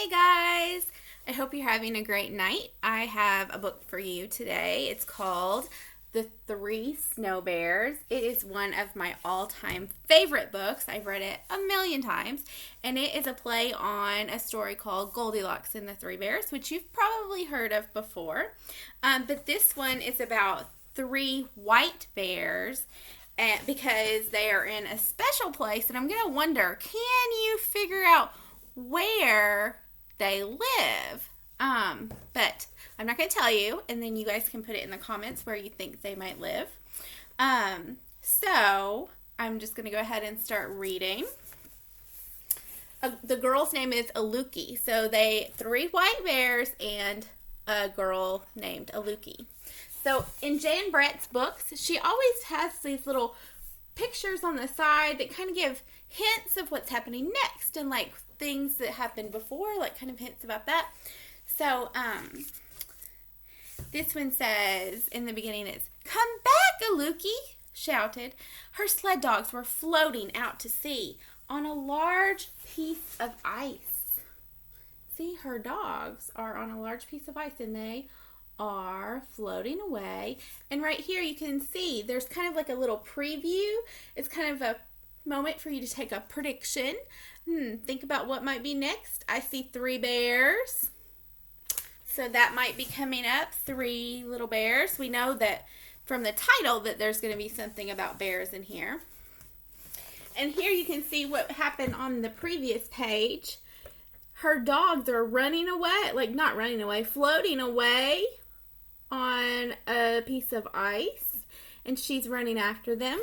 Hey guys! I hope you're having a great night. I have a book for you today. It's called The Three Snow Bears. It is one of my all-time favorite books. I've read it a million times, and it is a play on a story called Goldilocks and the Three Bears, which you've probably heard of before. But this one is about three white bears because they are in a special place, and I'm going to wonder, can you figure out where they live? But I'm not going to tell you, and then you guys can put it in the comments where you think they might live. So I'm just going to go ahead and start reading. The girl's name is Aluki. So three white bears and a girl named Aluki. So in Jan Brett's books, she always has these little pictures on the side that kind of give hints of what's happening next and like things that happened before, like kind of hints about that. So this one says in the beginning, it's "Come back, Aluki!" shouted. Her sled dogs were floating out to sea on a large piece of ice. See, her dogs are on a large piece of ice and they are floating away. And right here you can see there's kind of like a little preview. It's kind of a moment for you to take a prediction. Think about what might be next. I see three bears. So that might be coming up, three little bears. We know that from the title that there's going to be something about bears in here. And here you can see what happened on the previous page. Her dogs are running away, like not running away, floating away on a piece of ice. And she's running after them.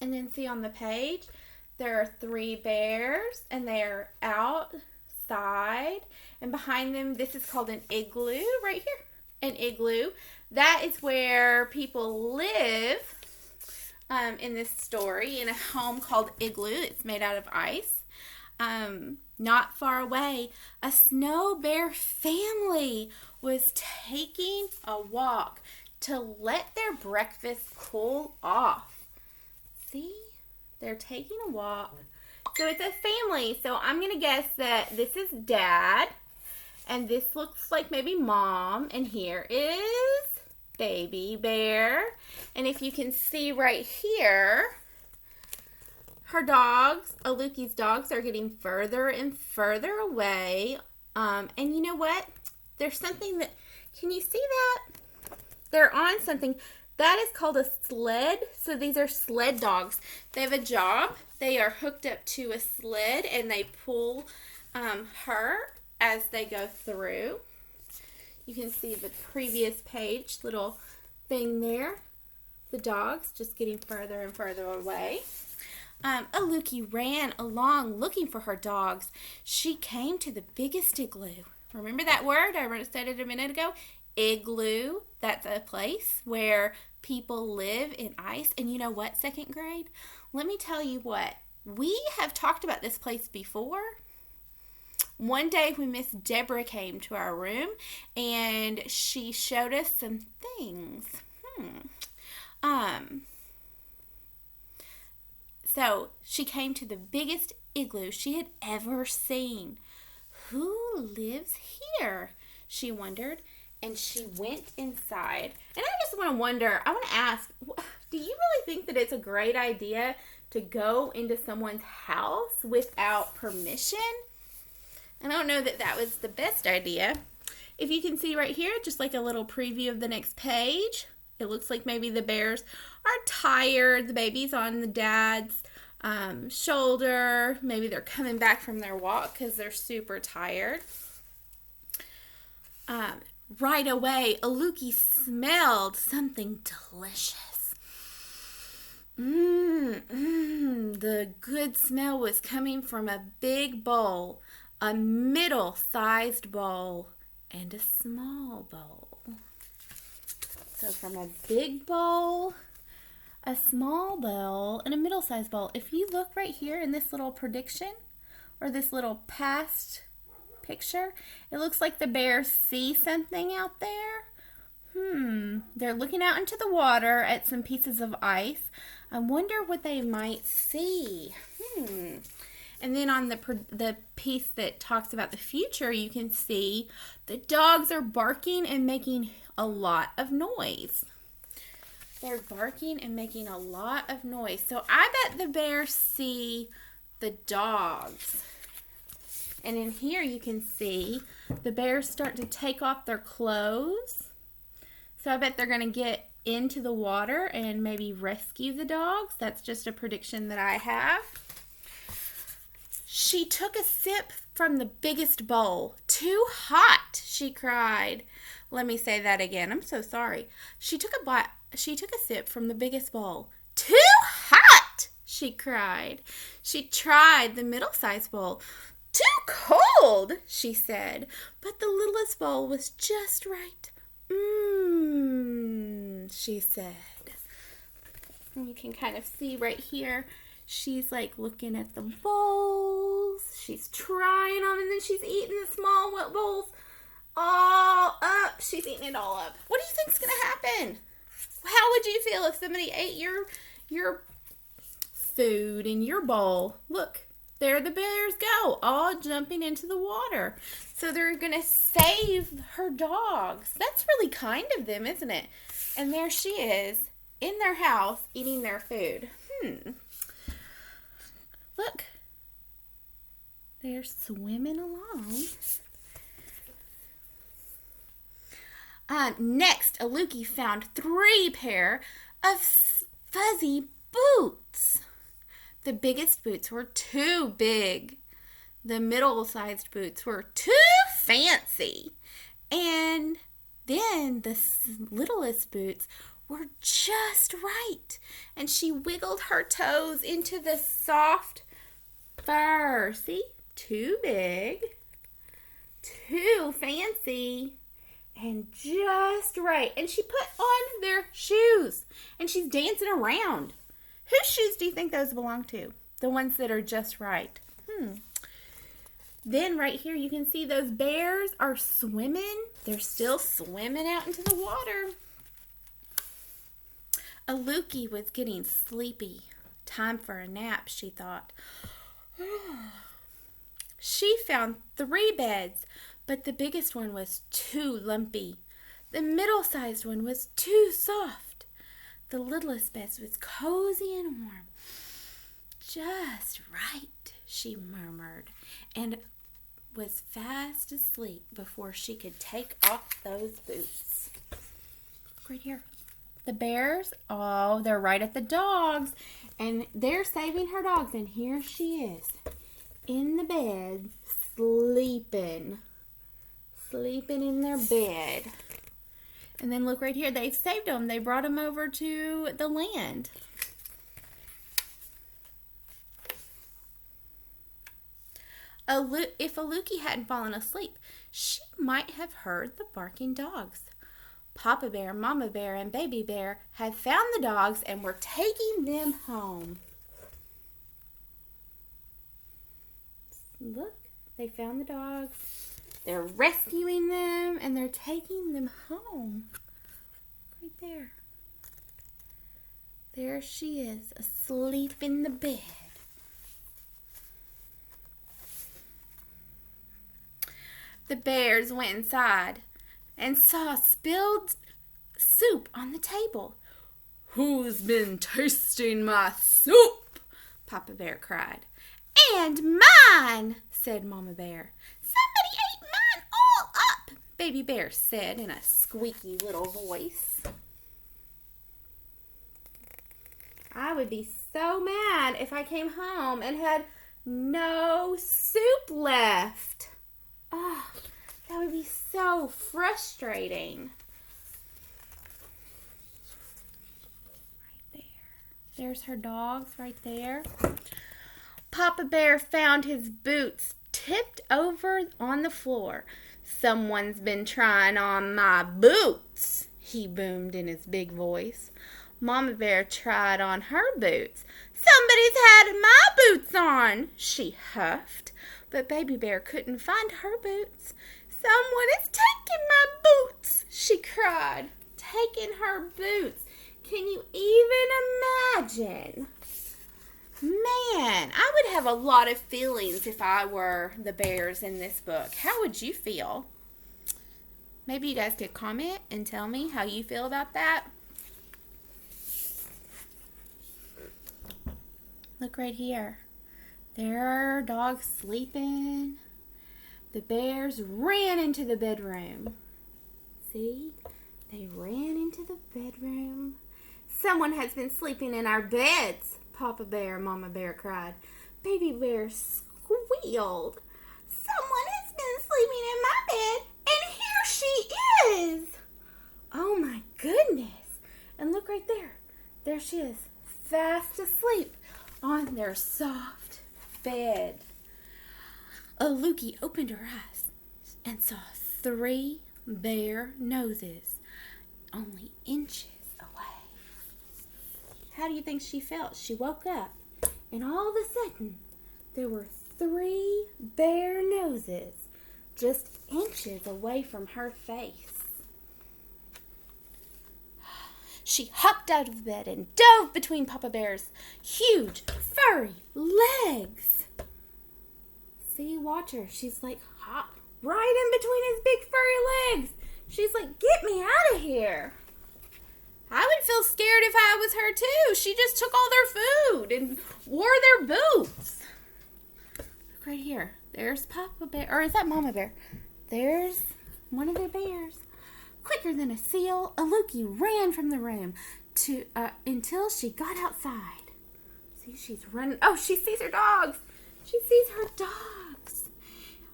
And then see on the page, there are three bears and they're outside. And behind them, this is called an igloo right here. An igloo. That is where people live in this story in a home called Igloo. It's made out of ice. Not far away, a snow bear family was taking a walk to let their breakfast cool off. See? They're taking a walk. So it's a family. So I'm going to guess that this is Dad. And this looks like maybe Mom. And here is Baby Bear. And if you can see right here, her dogs, Aluki's dogs, are getting further and further away. And you know what? There's something that, can you see that? They're on something. That is called a sled. So these are sled dogs. They have a job. They are hooked up to a sled and they pull her as they go through. You can see the previous page, little thing there. The dogs just getting further and further away. Aluki ran along looking for her dogs. She came to the biggest igloo. Remember that word? I said it a minute ago. Igloo. That's a place where people live in ice. And you know what, second grade? Let me tell you what. We have talked about this place before. One day when Miss Deborah came to our room and she showed us some things. So she came to the biggest igloo she had ever seen. Who lives here? She wondered. And she went inside. And I just want to ask, do you really think that it's a great idea to go into someone's house without permission? I don't know that that was the best idea. If you can see right here, just like a little preview of the next page, it looks like maybe the bears are tired. The baby's on the dad's shoulder. Maybe they're coming back from their walk because they're super tired. Right away, Aluki smelled something delicious. The good smell was coming from a big bowl, a middle-sized bowl, and a small bowl. So from a big bowl, a small bowl, and a middle-sized bowl. If you look right here in this little prediction, or this little past picture, it looks like the bears see something out there. They're looking out into the water at some pieces of ice. I wonder what they might see. And then on the piece that talks about the future, you can see the dogs are barking and making a lot of noise. They're barking and making a lot of noise. So I bet the bears see the dogs. And in here you can see the bears start to take off their clothes. So I bet they're going to get into the water and maybe rescue the dogs. That's just a prediction that I have. She took a sip from the biggest bowl. Too hot, she cried. Let me say that again. I'm so sorry. She took a sip from the biggest bowl. Too hot, she cried. She tried the middle-sized bowl. Too cold, she said. But the littlest bowl was just right. She said. And you can kind of see right here, she's like looking at the bowls. She's trying them, and then she's eating the small bowls all up. She's eating it all up. What do you think's going to happen? How would you feel if somebody ate your food in your bowl? Look, there the bears go, all jumping into the water. So they're going to save her dogs. That's really kind of them, isn't it? And there she is in their house eating their food. Look. They're swimming along. Next, Aluki found 3 pair of fuzzy boots. The biggest boots were too big. The middle-sized boots were too fancy. And then the littlest boots were just right. And she wiggled her toes into the soft fur. See? Too big, too fancy, and just right. And she put on their shoes, and she's dancing around. Whose shoes do you think those belong to? The ones that are just right. Then right here you can see those bears are swimming. They're still swimming out into the water. Aluki was getting sleepy. Time for a nap, she thought. She found 3 beds, but the biggest one was too lumpy. The middle-sized one was too soft. The littlest bed was cozy and warm. Just right, she murmured, and was fast asleep before she could take off those boots. Right here. The bears, they're right at the dogs, and they're saving her dogs, and here she is in the bed, sleeping in their bed. And then look right here, they've saved them. They brought them over to the land. If Aluki hadn't fallen asleep, she might have heard the barking dogs. Papa Bear, Mama Bear, and Baby Bear had found the dogs and were taking them home. Look, they found the dogs. They're rescuing them and they're taking them home. Right there. There she is, asleep in the bed. The bears went inside and saw spilled soup on the table. "Who's been tasting my soup?" Papa Bear cried. "And mine," said Mama Bear. "Somebody ate mine all up," Baby Bear said in a squeaky little voice. I would be so mad if I came home and had no soup left. Oh, that would be so frustrating. Right there. There's her dogs right there. Papa Bear found his boots tipped over on the floor. "Someone's been trying on my boots," he boomed in his big voice. Mama Bear tried on her boots. "Somebody's had my boots on," she huffed. But Baby Bear couldn't find her boots. "Someone is taking my boots," she cried. Taking her boots. Can you even imagine? Man, I would have a lot of feelings if I were the bears in this book. How would you feel? Maybe you guys could comment and tell me how you feel about that. Look right here. There are dogs sleeping. The bears ran into the bedroom. See? They ran into the bedroom. Someone has been sleeping in our beds, Papa Bear, Mama Bear cried. Baby Bear squealed. Someone has been sleeping in my bed, and here she is. Oh my goodness. And look right there. There she is, fast asleep on their soft bed. Aluki opened her eyes and saw 3 bare noses only inches away. How do you think she felt? She woke up, and all of a sudden, there were 3 bare noses just inches away from her face. She hopped out of bed and dove between Papa Bear's huge, furry legs. See, watch her. She's like, hop right in between his big furry legs. She's like, get me out of here. I would feel scared if I was her too. She just took all their food and wore their boots. Look right here. There's Papa Bear, or is that Mama Bear? There's one of their bears. Quicker than a seal, Aluki ran from the room until she got outside. See, she's running. Oh, she sees her dogs. She sees her dogs.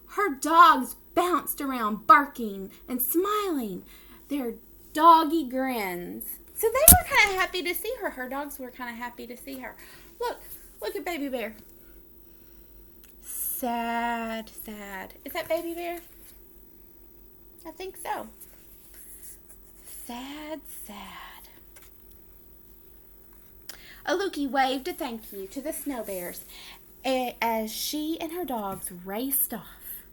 Her dogs bounced around, barking and smiling. Their doggy grins. So they were kind of happy to see her. Her dogs were kind of happy to see her. Look at Baby Bear. Sad, sad. Is that Baby Bear? I think so. Sad, sad. Aluki waved a thank you to the snow bears as she and her dogs raced off.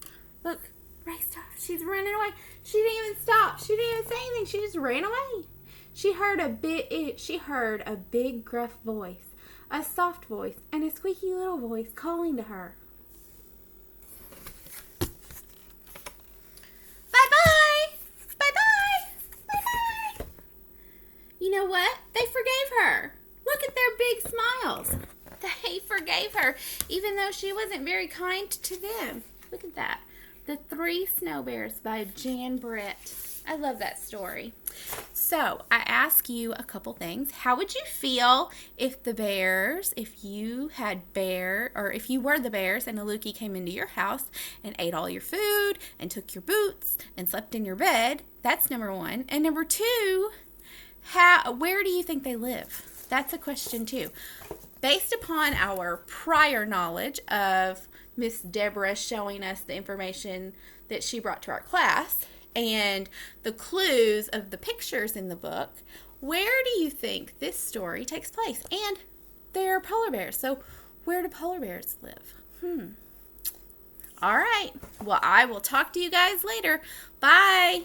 Look, raced off. She's running away. She didn't even stop. She didn't even say anything. She just ran away. She heard a big gruff voice, a soft voice, and a squeaky little voice calling to her. Bye-bye! Bye-bye! Bye-bye! You know what? They forgave her. Look at their big smiles. They forgave her, even though she wasn't very kind to them. Look at that. The 3 Snow Bears by Jan Brett. I love that story. So, I ask you a couple things. How would you feel if if you were the bears and Aluki came into your house and ate all your food and took your boots and slept in your bed? That's number 1. And number 2, where do you think they live? That's a question too. Based upon our prior knowledge of Miss Deborah showing us the information that she brought to our class and the clues of the pictures in the book, where do you think this story takes place? And they're polar bears, so where do polar bears live? All right. Well, I will talk to you guys later. Bye.